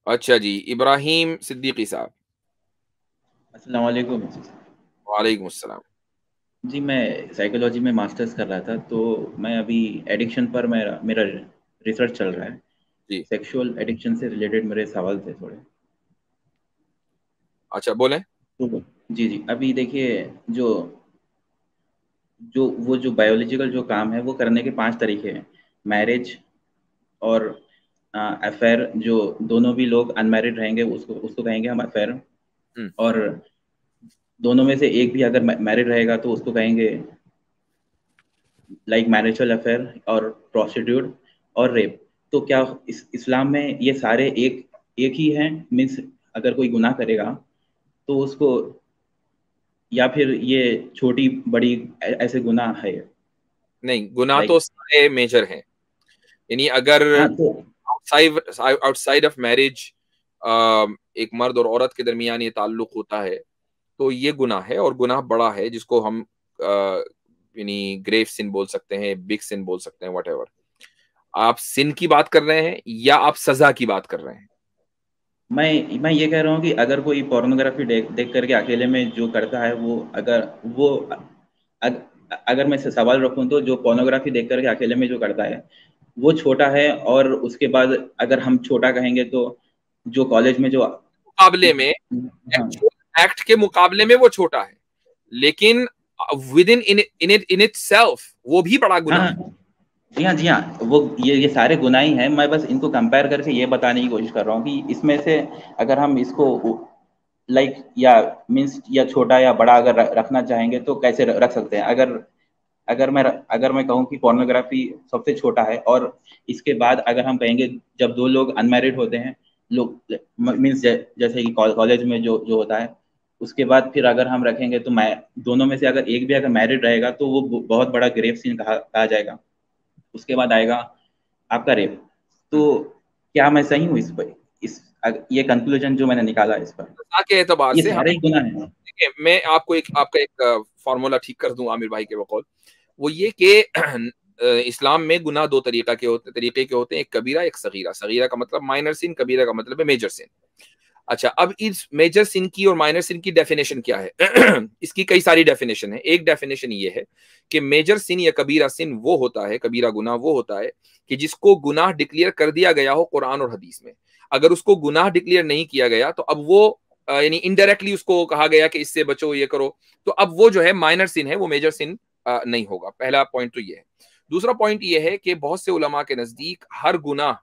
अच्छा जी, इब्राहिम सिद्दीकी साहब। अस्सलाम वालेकुम। वालेकुम अस्सलाम। जी, मैं साइकोलॉजी में मास्टर्स कर रहा था, तो मैं अभी एडिक्शन पर मेरा मेरा रिसर्च चल रहा है। जी। सेक्सुअल एडिक्शन से रिलेटेड मेरे सवाल थे थोड़े। अच्छा, बोलें। तो जी, जी। अभी देखिए, जो जो बायोलॉजिकल जो काम है, वो करने के 5 तरीके हैं। मैरिज और अफ़ेयर, जो दोनों भी लोग अनमैरिड रहेंगे, उसको उसको कहेंगे हम अफ़ेयर। हम्म। और दोनों में से एक भी अगर मैरिड रहेगा, तो उसको कहेंगे लाइक मैरिजल अफेयर और प्रोस्टिट्यूट और रेप। तो क्या इस्लाम में ये सारे एक एक ही हैं? मीन्स अगर कोई गुनाह करेगा तो उसको, या फिर ये छोटी बड़ी ऐसे गुनाह है? नहीं, गुनाह तो लाइक, सारे मेजर हैं। यानी अगर हाँ तो आउटसाइड आउटसाइड ऑफ मैरिज एक मर्द और औरत के दरमियान ये ताल्लुक होता है, तो ये गुनाह है और गुनाह बड़ा है, जिसको हम यानी ग्रेव सिन बोल सकते हैं, बिग सिन बोल सकते हैं, व्हाटएवर। आप सिन की बात कर रहे हैं या आप सजा की बात कर रहे हैं? मैं ये कह रहा हूँ कि अगर कोई पोर्नोग्राफी देख देख करके अकेले में जो करता है, वो अगर वो अग, अगर मैं सवाल रखूं, तो जो पोर्नोग्राफी देख करके अकेले में जो करता है, वो छोटा है। और उसके बाद अगर हम छोटा कहेंगे, तो जो कॉलेज में जो, मुकाबले में, हाँ, एक्चुअल एक्ट के मुकाबले में वो छोटा है, लेकिन विद इन इट सेल्फ वो भी बड़ा हाँ, गुनाह है। हाँ, जी हाँ, जी हाँ, वो ये सारे गुनाह ही हैं। मैं बस इनको कंपेयर करके ये बताने की कोशिश कर रहा हूँ कि इसमें से अगर हम इसको लाइक, या मीन्स, या छोटा या बड़ा अगर रखना चाहेंगे, तो कैसे रख सकते हैं? अगर मैं कहूँ कि पोर्नोग्राफी सबसे छोटा है, और इसके बाद अगर हम कहेंगे, जब दो लोग अनमैरिड होते हैं, लोग मीन्स जैसे कि कॉलेज में जो जो होता है, उसके बाद फिर अगर हम रखेंगे, तो मैं दोनों में से अगर एक भी अगर मैरिड रहेगा, तो वो बहुत बड़ा ग्रेव सीन कहा जाएगा। उसके बाद आएगा आपका रेप। तो क्या मैं सही हूँ इस पर? ये कंक्लूजन जो मैंने निकाला इस पर, सजा के एतबार ये से सारे हम, ही गुनाह हैं। देखिए, मैं आपको आपका एक फॉर्मूला ठीक कर दूं आमिर भाई के बकौल। वो ये कि इस्लाम में गुनाह दो तरीके के होते हैं, एक कबीरा, एक सगीरा। सगीरा का मतलब माइनर सिन, कबीरा का मतलब है मेजर सिन। अच्छा, अब इस मेजर सिन की और माइनर सिन की डेफिनेशन क्या है? इसकी कई सारी डेफिनेशन है। एक डेफिनेशन ये है कि मेजर सिन या कबीरा सिन वो होता है, कबीरा गुनाह वो होता है कि जिसको गुनाह डिक्लेयर कर दिया गया हो कुरान और हदीस में। अगर उसको गुनाह डिक्लेयर नहीं किया गया, तो अब वो यानी इनडायरेक्टली उसको कहा गया कि इससे बचो, ये करो, तो अब वो जो है माइनर सिन है, वो मेजर सिन नहीं होगा। पहला पॉइंट तो ये है। दूसरा पॉइंट ये है कि बहुत से उलमा के नजदीक हर गुनाह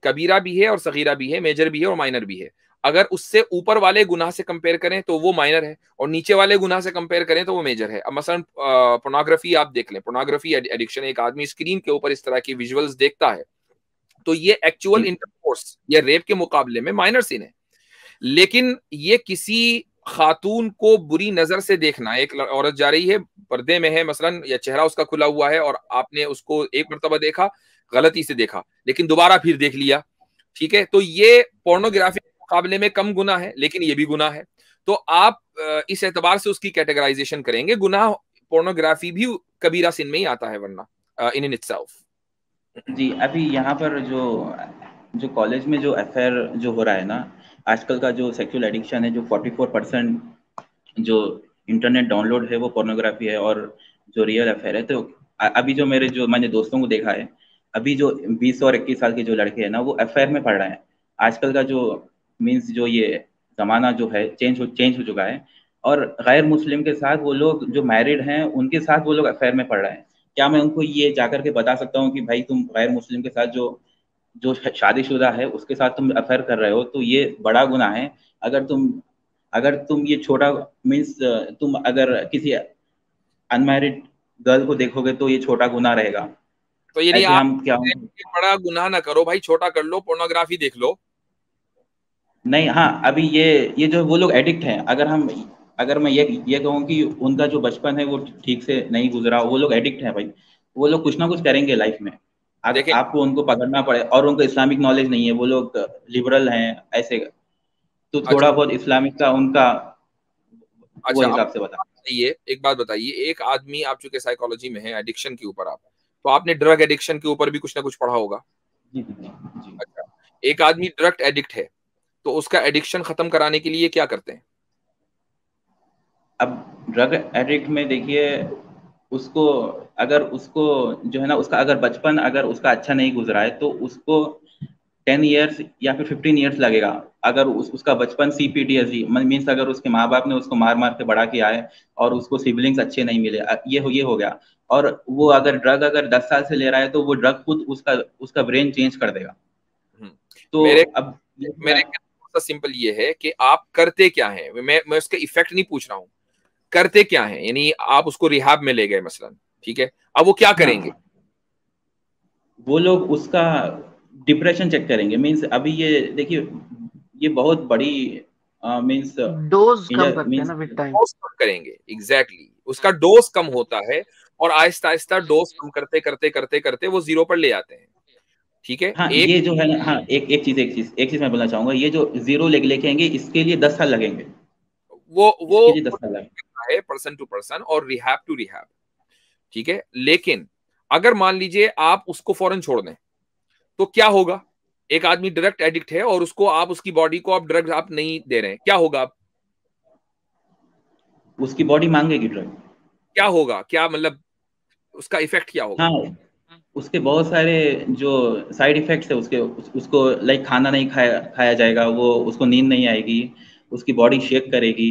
कबीरा भी है और सगीरा भी है, मेजर भी है और माइनर भी है। अगर उससे ऊपर वाले गुनाह से कंपेयर करें तो वो माइनर है, और नीचे वाले गुनाह से कंपेयर करें तो वो मेजर है। अब मसलन पोर्नोग्राफी आप देख लें, पोर्नोग्राफी एडिक्शन, एक आदमी स्क्रीन के ऊपर इस तरह की विजुअल्स देखता है, तो ये एक्चुअल जी, इंटरकोर्स या रेप के मुकाबले में माइनर सीन है। लेकिन ये किसी खातून को बुरी नजर से देखना, एक औरत जा रही है, पर्दे में है मसलन, या चेहरा उसका खुला हुआ है, और आपने उसको एक मरतबा देखा, गलती से देखा, लेकिन दोबारा फिर देख लिया, ठीक है, तो ये पोर्नोग्राफी के मुकाबले में कम गुना है, लेकिन ये भी गुना है। तो आप इस एतबार से उसकी कैटेगराइजेशन करेंगे गुनाह। पोर्नोग्राफी भी कबीरा सिन में ही आता है, वरना इन इटसेल्फ। जी। अभी यहाँ पर जो जो कॉलेज में जो अफेयर जो हो रहा है ना, आजकल का जो सेक्सुअल एडिक्शन है, जो 44% जो इंटरनेट डाउनलोड है, वो पोर्नोग्राफी है। और जो रियल अफेयर है, तो अभी जो मेरे जो मैंने दोस्तों को देखा है, अभी जो 20 और 21 साल के जो लड़के हैं ना, वो अफेयर में पढ़ रहे हैं। आजकल का जो मीन्स, जो ये जमाना जो है, चेंज हो चुका है। और गैर मुस्लिम के साथ वो लोग जो मैरिड हैं, उनके साथ वो लोग अफेयर में पढ़ रहे हैं। क्या मैं उनको ये जाकर के बता सकता हूँ कि भाई, तुम गैर मुस्लिम के साथ जो जो शादीशुदा है, उसके साथ तुम अफेयर कर रहे हो, तो ये बड़ा गुनाह है। अगर तुम अगर तुम ये छोटा मीन्स, तुम अगर किसी अनमैरिड गर्ल को देखोगे, तो ये छोटा गुनाह रहेगा। तो यानी ऐसे आप हम क्या? बड़ा गुनाह ना करो भाई, छोटा कर लो, पोर्नोग्राफी देख लो। नहीं, हाँ, अभी ये जो वो लोग एडिक्ट हैं, अगर मैं ये कहूँ कि उनका जो बचपन है वो ठीक से नहीं गुजरा, वो लोग एडिक्ट हैं भाई। वो लोग कुछ ना कुछ करेंगे लाइफ में। देखें। आपको उनको पकड़ना पड़े, और उनको इस्लामिक नॉलेज नहीं है, वो लोग लिबरल हैं ऐसे। तो अच्छा। थोड़ा बहुत इस्लामिक का उनका वो अच्छा, अब हिसाब से बता। बताइए, एक बात बताइए, एक आदमी, आप चूंकि साइकोलॉजी में है, एडिक्शन के ऊपर आप, तो आपने ड्रग एडिक्शन के ऊपर भी कुछ ना कुछ पढ़ा होगा। जी, जी, जी, जी। अच्छा, एक आदमी ड्रग एडिक्ट है, तो उसका एडिक्शन खत्म कराने के लिए क्या करते हैं? अब ड्रग एडिक्ट में देखिए, उसको अगर उसको जो है ना, उसका अगर बचपन अगर उसका अच्छा नहीं गुजरा है तो उसको 10 ईयर्स या फिर 15 ईयर्स लगेगा। अगर उसका बचपन CPTSD मीन्स अगर उसके माँ बाप ने उसको मार मार के बड़ा किया है और उसको सिबलिंग्स अच्छे नहीं मिले, ये हो गया। और वो अगर ड्रग अगर 10 साल से ले रहा है तो वो ड्रग खुद उसका उसका ब्रेन चेंज कर देगा। हम्म, तो मेरे अब मेरे कहने का सिंपल ये है कि आप करते क्या हैं, मैं उसका इफेक्ट नहीं पूछ रहा हूँ, करते क्या हैं। यानी आप उसको रिहाब में ले गए मसलन, ठीक है, अब वो क्या करेंगे? हाँ, वो लोग उसका डिप्रेशन चेक करेंगे। मीन्स अभी ये देखिए, ये बहुत बड़ी मीन्स डोज कम इंडिया करते हैं मीन्स ना विद टाइम। डोज कम करेंगे, एग्जैक्टली उसका डोज कम होता है और आहिस्ता आहिस्ता डोज कम करते करते करते करते वो जीरो पर ले आते हैं, ठीक है। हाँ, एक ये जो है ना, हाँ, एक चीज मैं बोलना चाहूंगा, ये जो जीरो लेके आएंगे इसके लिए 10 साल लगेंगे। वो इसके लिए 10 साल लगेंगे। है पर्सन टू पर्सन और रिहैब टू रिहैब, ठीक है। लेकिन अगर मान लीजिए आप उसको फौरन छोड़ दें तो क्या होगा? एक आदमी डायरेक्ट एडिक्ट है और उसको आप उसकी बॉडी को आप ड्रग्स आप नहीं दे रहे हैं, क्या होगा? आप उसकी बॉडी मांगेगी ड्रग। क्या होगा, क्या मतलब उसका इफेक्ट क्या होगा? हाँ, उसके बहुत सारे जो साइड इफेक्ट्स है उसको लाइक खाना नहीं खाया जाएगा, वो उसको नींद नहीं आएगी, उसकी बॉडी शेक करेगी।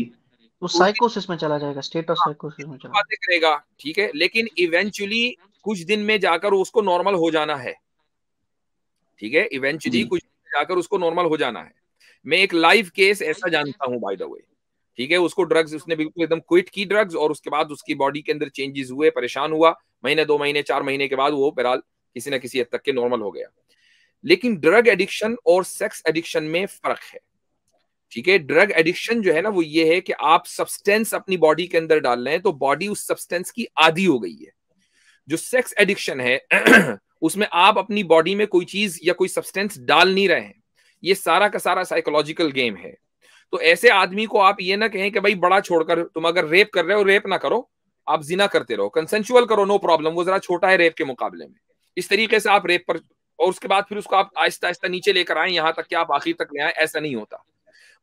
वो कुछ दिन साइकोसिस में चला जाएगा, स्टेट ऑफ साइकोसिस में चला बातें करेगा, ठीक है, लेकिन इवेंचुअली कुछ दिन में जाकर उसको नॉर्मल हो जाना है, ठीक है, इवेंचुअली जी, कुछ दिन में जाकर उसको नॉर्मल हो जाना है। मैं एक लाइव केस ऐसा जानता हूं बाय द वे, ठीक है, उसको ड्रग्स उसने बिल्कुल एकदम क्विट की ड्रग्स और उसके बाद उसकी बॉडी के अंदर चेंजेस हुए, परेशान हुआ, महीने 2 महीने 4 महीने के बाद वो बहरहाल किसी ना किसी हद तक के नॉर्मल हो गया। लेकिन ड्रग एडिक्शन और सेक्स एडिक्शन में फर्क है, ठीक है। ड्रग एडिक्शन जो है ना वो ये है कि आप सब्सटेंस अपनी बॉडी के अंदर डाल रहे हैं तो बॉडी उस सब्सटेंस की आदी हो गई है। जो सेक्स एडिक्शन है उसमें आप अपनी बॉडी में कोई चीज या कोई सब्सटेंस डाल नहीं रहे हैं, ये सारा का सारा साइकोलॉजिकल गेम है। तो ऐसे आदमी को आप ये ना कहें कि भाई बड़ा छोड़कर तुम अगर रेप कर रहे हो रेप ना करो, आप जिना करते रहो, कंसेंसुअल करो, नो प्रॉब्लम, वो जरा छोटा है रेप के मुकाबले में। इस तरीके से आप रेप पर और उसके बाद फिर उसको आप आहिस्ता आहिस्ता नीचे लेकर आए यहां तक कि आप आखिर तक ले आए, ऐसा नहीं होता।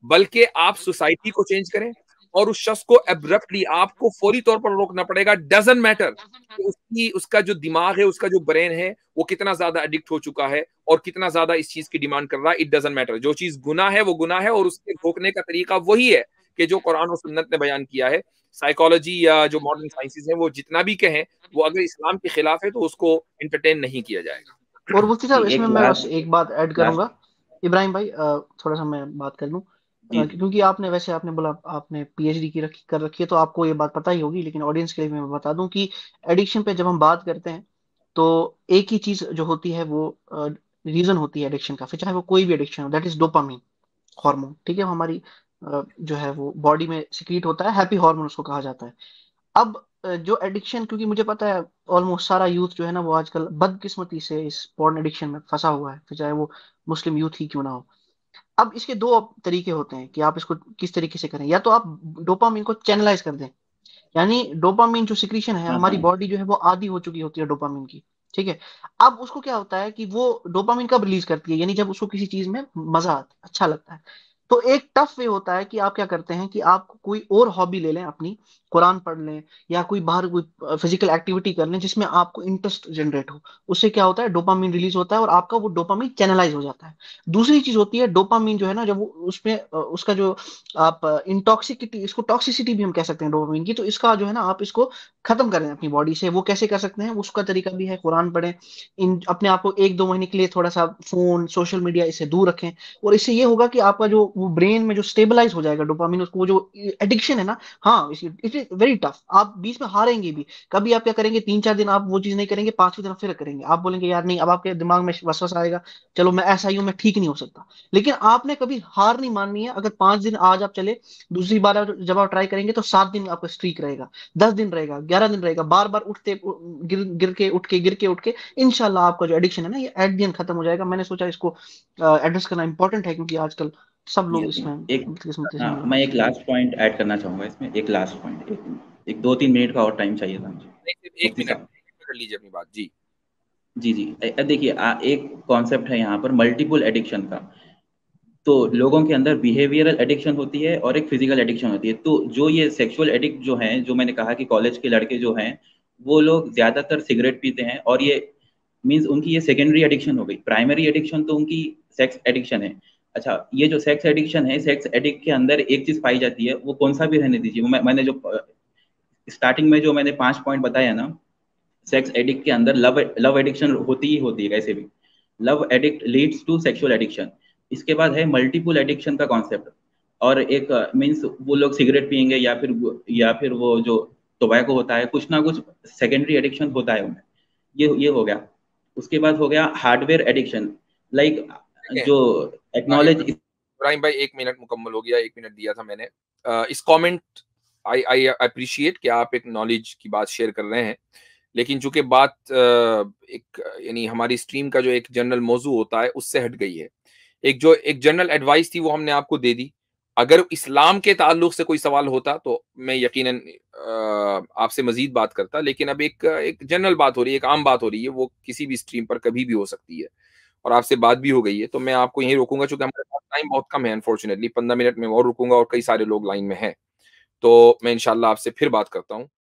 बल्कि आप सोसाइटी को चेंज करें और उस शख्स को एब्रप्टली आपको फौरी तौर पर रोकना पड़ेगा। डजंट मैटर कि उसका जो दिमाग है, उसका जो ब्रेन है, वो कितना ज्यादा एडिक्ट हो चुका है और कितना ज्यादा इस चीज की डिमांड कर रहा है, इट डजंट मैटर। जो चीज गुनाह है वो गुनाह है और उसके रोकने का तरीका वही है कि जो कुरान और सुन्नत ने बयान किया है। साइकोलॉजी या जो मॉडर्न साइंसेज है वो जितना भी कहें, वो अगर इस्लाम के खिलाफ है तो उसको एंटरटेन नहीं किया जाएगा। और मुफ्ती साहब, इसमें एक मैं बस लास्ट एक बात ऐड लास्ट करूंगा। इब्राहिम भाई, थोड़ा सा मैं बात कर लूं। जी, जी, क्योंकि आपने वैसे आपने बोला आपने PhD कर रखी है, तो आपको ये बात पता ही होगी, लेकिन ऑडियंस के लिए मैं बता दूं कि एडिक्शन पे जब हम बात करते हैं तो एक ही चीज जो होती है वो रीजन होती है एडिक्शन का, फिर चाहे वो कोई भी एडिक्शन हो, दैट इज डोपामिन हार्मोन। ठीक है, वो हमारी जो है वो बॉडी में सिक्रीट होता है, हैप्पी हार्मोन उसको कहा जाता है। अब जो एडिक्शन, क्योंकि मुझे पता है ऑलमोस्ट सारा यूथ जो है ना वो आजकल बदकिस्मती से इस पॉर्न एडिक्शन में फंसा हुआ है, फिर चाहे वो मुस्लिम यूथ ही क्यों ना हो। अब इसके दो तरीके होते हैं कि आप इसको किस तरीके से करें। या तो आप डोपामिन को चैनलाइज कर दें, यानी डोपामिन जो सिक्रीशन है, हाँ, हमारी हाँ, बॉडी जो है वो आदी हो चुकी होती है डोपामिन की। ठीक है, अब उसको क्या होता है कि वो डोपामिन कब रिलीज करती है, यानी जब उसको किसी चीज में मजा आता है, अच्छा लगता है। तो एक टफ वे होता है कि आप क्या करते हैं कि आप कोई और हॉबी ले लें अपनी, कुरान पढ़ लें या कोई बाहर कोई फिजिकल एक्टिविटी कर लें जिसमें आपको इंटरेस्ट जनरेट हो। उससे क्या होता है, डोपामिन रिलीज होता है और आपका वो डोपामिन चैनलाइज हो जाता है। दूसरी चीज होती है डोपामिन जो है ना, जब वो उसमें उसका जो आप इंटॉक्सिसिटी, इसको टॉक्सिसिटी भी हम कह सकते हैं डोपामिन की, तो इसका जो है ना आप इसको खत्म करें अपनी बॉडी से। वो कैसे कर सकते हैं, उसका तरीका भी है, कुरान पढ़ें, इन अपने आप को 1-2 महीने के लिए थोड़ा सा फोन सोशल मीडिया इससे दूर रखें। और इससे ये होगा कि आपका जो वो ब्रेन में जो स्टेबलाइज हो जाएगा डोपामिन, उसको वो जो एडिक्शन है ना, हाँ इट इज वेरी टफ। आप बीच में हारेंगे भी, कभी आप क्या करेंगे, 3-4 दिन आप वो चीज नहीं करेंगे, 5वीं दिन फिर करेंगे, आप बोलेंगे यार नहीं, अब आपके दिमाग में वसवसा आएगा, चलो मैं ऐसा ही हूं, मैं ठीक नहीं हो सकता। लेकिन आपने कभी हार नहीं माननी है। अगर 5 दिन आज आप चले, दूसरी बार जब आप ट्राई करेंगे तो 7 दिन आपका स्ट्रीक रहेगा, 10 दिन रहेगा, 11 दिन रहेगा, बार बार उठते गिर गिर के उठ के गिर के उठ के इंशाल्लाह आपका जो एडिक्शन है ना ये एट द एंड खत्म हो जाएगा। मैंने सोचा इसको एड्रेस करना इंपॉर्टेंट है, क्योंकि आजकल सब जी। लोग इसमें एक बदकिस्मती से हाँ, मुलविस मैं हैं। एक लास्ट पॉइंट ऐड करना चाहूंगा इसमें, एक लास्ट पॉइंट, एक 2-3 मिनट का और टाइम चाहिए था मुझे। नहीं, सिर्फ एक मुफ्ती मिनट साहब, कर लीजिए अपनी बात जी। जी, जी, देखिए, एक कॉन्सेप्ट है यहाँ पर मल्टीपल एडिक्शन का। तो लोगों के अंदर बिहेवियरल एडिक्शन होती है और एक फिजिकल एडिक्शन होती है। तो जो ये सेक्सुअल एडिक्ट जो हैं, जो मैंने कहा कि कॉलेज के लड़के जो हैं, वो लोग ज्यादातर सिगरेट पीते हैं, और ये मीन्स उनकी ये सेकेंडरी एडिक्शन हो गई। प्राइमरी एडिक्शन तो उनकी सेक्स एडिक्शन है। अच्छा, ये जो सेक्स एडिक्शन है, सेक्स एडिक्ट के अंदर एक चीज पाई जाती है, वो कौन सा भी रहने दीजिए, मैंने जो स्टार्टिंग में जो मैंने 5 पॉइंट बताया ना, सेक्स एडिक्ट के अंदर लव एडिक्शन होती ही होती है कैसे भी। Love addict leads to sexual addiction. इसके बाद है मल्टीपल एडिक्शन का कॉन्सेप्ट। और एक मीन्स वो लोग सिगरेट पियेंगे या फिर वो जो टोबैको होता है, कुछ ना कुछ सेकेंडरी एडिक्शन होता है उनमें। ये हो गया। उसके बाद हो गया हार्डवेयर एडिक्शन, लाइक जो एक्नॉलेज। इब्राहिम भाई 1 मिनट मुकम्मल हो गया, 1 मिनट दिया था मैंने। इस कमेंट आई अप्रिशिएट कि आप एक नॉलेज की बात शेयर कर रहे हैं, लेकिन चूंकि बात एक यानी हमारी स्ट्रीम का जो एक जनरल मौजू होता है उससे हट गई है। एक जनरल एडवाइस थी वो हमने आपको दे दी। अगर इस्लाम के ताल्लुक से कोई सवाल होता तो मैं यकीनन आपसे मजीद बात करता, लेकिन अब एक जनरल बात हो रही है, एक आम बात हो रही है, वो किसी भी स्ट्रीम पर कभी भी हो सकती है, और आपसे बात भी हो गई है, तो मैं आपको यहीं रोकूंगा। चूंकि हमारे पास टाइम बहुत कम है अनफॉर्चुनेटली, 15 मिनट में और रुकूंगा और कई सारे लोग लाइन में हैं, तो मैं इंशाल्लाह आपसे फिर बात करता हूँ।